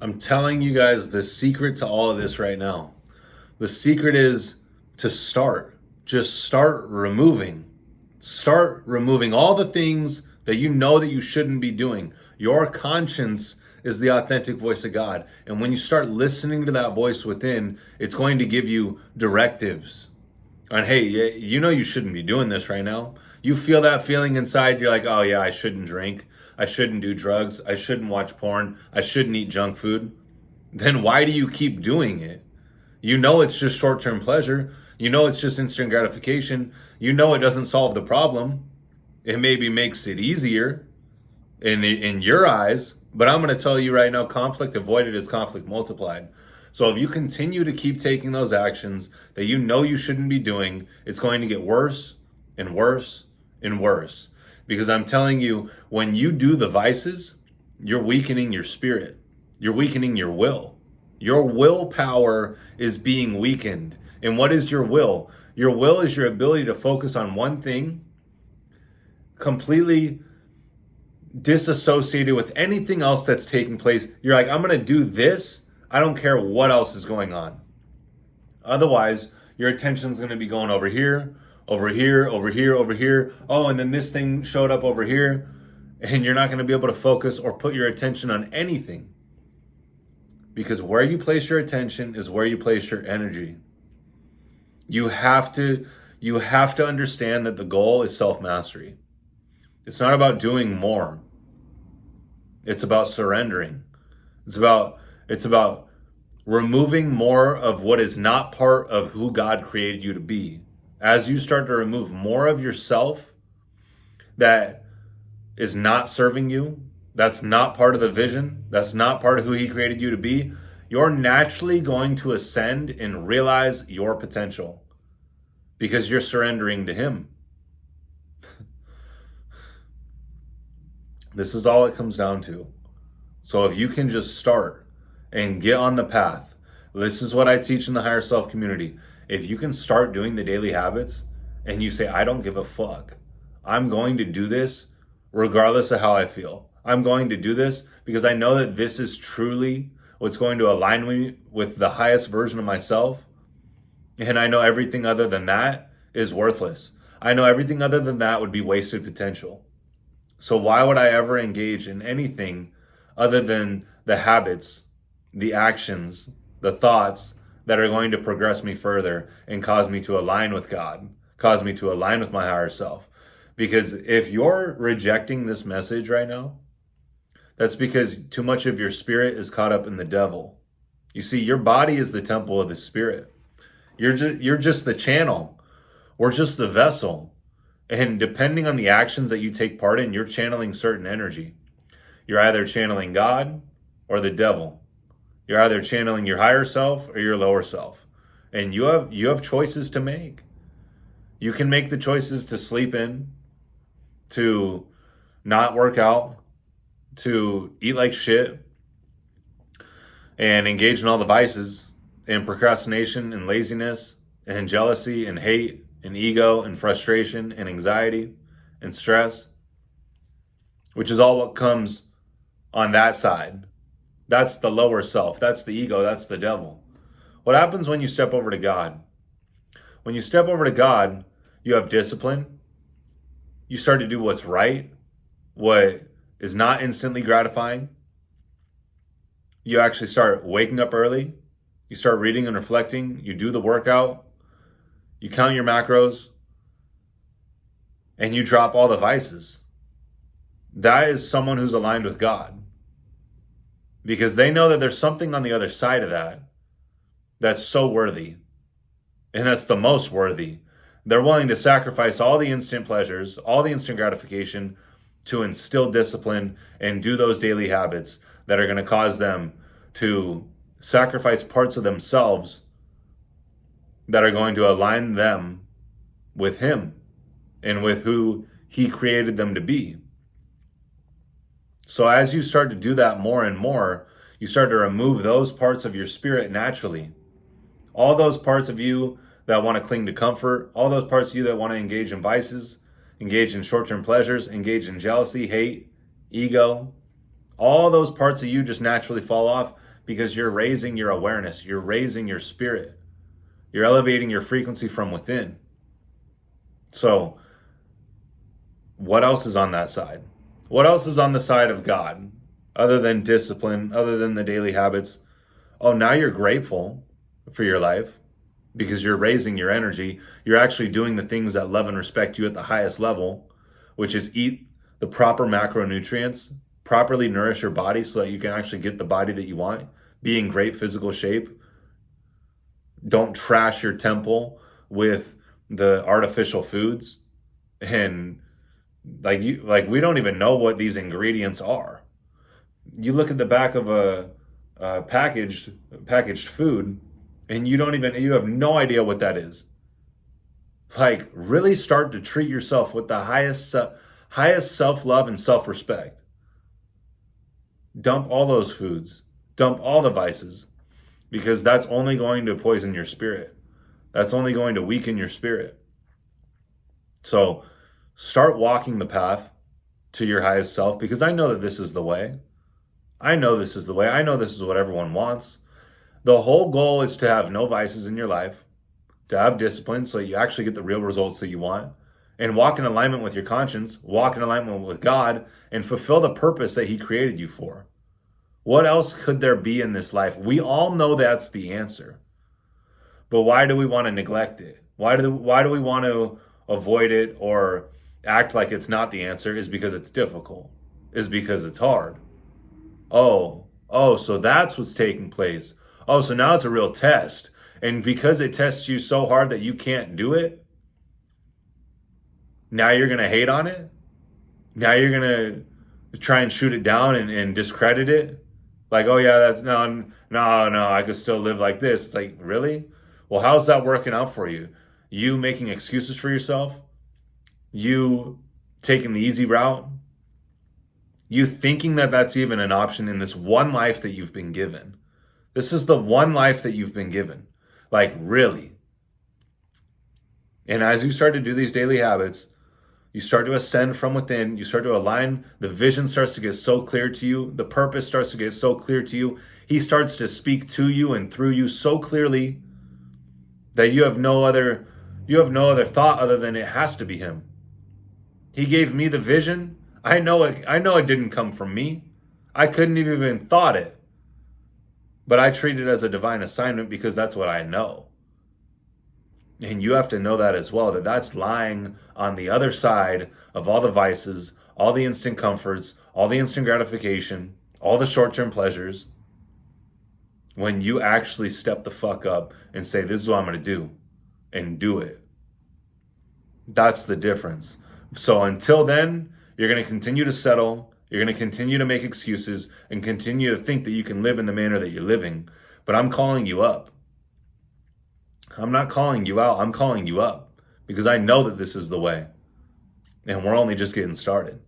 I'm telling you guys the secret to all of this right now. The secret is to start. Just start removing. Start removing all the things that you know that you shouldn't be doing. Your conscience is the authentic voice of God. And when you start listening to that voice within, it's going to give you directives on, hey, you know you shouldn't be doing this right now. You feel that feeling inside. You're like, oh yeah, I shouldn't drink. I shouldn't do drugs. I shouldn't watch porn. I shouldn't eat junk food. Then why do you keep doing it? You know it's just short-term pleasure. You know it's just instant gratification. You know it doesn't solve the problem. It maybe makes it easier in your eyes, but I'm going to tell you right now, conflict avoided is conflict multiplied. So if you continue to keep taking those actions that you know you shouldn't be doing, it's going to get worse and worse and worse. Because I'm telling you, when you do the vices, you're weakening your spirit. You're weakening your will. Your willpower is being weakened. And what is your will? Your will is your ability to focus on one thing, completely disassociated with anything else that's taking place. You're like, I'm going to do this. I don't care what else is going on. Otherwise, your attention's going to be going over here, over here, over here, over here. Oh, and then this thing showed up over here. And you're not going to be able to focus or put your attention on anything. Because where you place your attention is where you place your energy. You have to understand that the goal is self-mastery. It's not about doing more. It's about surrendering. It's about removing more of what is not part of who God created you to be. As you start to remove more of yourself that is not serving you, that's not part of the vision, that's not part of who He created you to be, you're naturally going to ascend and realize your potential because you're surrendering to Him. This is all it comes down to. So if you can just start and get on the path, this is what I teach in the Higher Self community. If you can start doing the daily habits and you say, I don't give a fuck. I'm going to do this regardless of how I feel. I'm going to do this because I know that this is truly what's going to align me with the highest version of myself. And I know everything other than that is worthless. I know everything other than that would be wasted potential. So why would I ever engage in anything other than the habits, the actions, the thoughts that are going to progress me further and cause me to align with God, cause me to align with my higher self? Because if you're rejecting this message right now, that's because too much of your spirit is caught up in the devil. You see, your body is the temple of the Spirit. You're just the channel. We're just the vessel. And depending on the actions that you take part in, you're channeling certain energy. You're either channeling God or the devil. You're either channeling your higher self or your lower self. And you have choices to make. You can make the choices to sleep in, to not work out, to eat like shit, and engage in all the vices, and procrastination, and laziness, and jealousy, and hate, and ego, and frustration, and anxiety, and stress, which is all what comes on that side. That's the lower self. That's the ego. That's the devil. What happens when you step over to God? When you step over to God, you have discipline. You start to do what's right, what is not instantly gratifying. You actually start waking up early. You start reading and reflecting. You do the workout. You count your macros. And you drop all the vices. That is someone who's aligned with God. Because they know that there's something on the other side of that that's so worthy. And that's the most worthy. They're willing to sacrifice all the instant pleasures, all the instant gratification to instill discipline and do those daily habits that are going to cause them to sacrifice parts of themselves that are going to align them with Him and with who He created them to be. So as you start to do that more and more, you start to remove those parts of your spirit naturally. All those parts of you that want to cling to comfort, all those parts of you that want to engage in vices, engage in short-term pleasures, engage in jealousy, hate, ego, all those parts of you just naturally fall off because you're raising your awareness, you're raising your spirit, you're elevating your frequency from within. So, what else is on that side? What else is on the side of God, other than discipline, other than the daily habits? Oh, now you're grateful for your life because you're raising your energy. You're actually doing the things that love and respect you at the highest level, which is eat the proper macronutrients, properly nourish your body so that you can actually get the body that you want, be in great physical shape. Don't trash your temple with the artificial foods. And we don't even know what these ingredients are. You look at the back of a packaged food, and you have no idea what that is. Like, really start to treat yourself with the highest self-love and self-respect. Dump all those foods. Dump all the vices, because that's only going to poison your spirit. That's only going to weaken your spirit. So start walking the path to your highest self, because I know that this is the way. I know this is the way. I know this is what everyone wants. The whole goal is to have no vices in your life, to have discipline so you actually get the real results that you want, and walk in alignment with your conscience, walk in alignment with God, and fulfill the purpose that He created you for. What else could there be in this life? We all know that's the answer. But why do we want to neglect it? Why do we want to avoid it or act like it's not the answer? Is because it's difficult. Is because it's hard. Oh, so that's what's taking place. Oh, so now it's a real test. And because it tests you so hard that you can't do it, now you're going to hate on it? Now you're going to try and shoot it down and discredit it? Like, oh yeah, that's no, I could still live like this. It's like, really? Well, how's that working out for you? You making excuses for yourself? You taking the easy route? You thinking that that's even an option in this one life that you've been given? This is the one life that you've been given. Like, really? And as you start to do these daily habits, you start to ascend from within, you start to align, the vision starts to get so clear to you, the purpose starts to get so clear to you, He starts to speak to you and through you so clearly that you have no other thought other than it has to be Him. He gave me the vision. I know it didn't come from me. I couldn't have even thought it. But I treat it as a divine assignment because that's what I know. And you have to know that as well, that that's lying on the other side of all the vices, all the instant comforts, all the instant gratification, all the short-term pleasures. When you actually step the fuck up and say, this is what I'm going to do, and do it. That's the difference. So until then, you're going to continue to settle. You're going to continue to make excuses and continue to think that you can live in the manner that you're living. But I'm calling you up. I'm not calling you out. I'm calling you up because I know that this is the way. And we're only just getting started.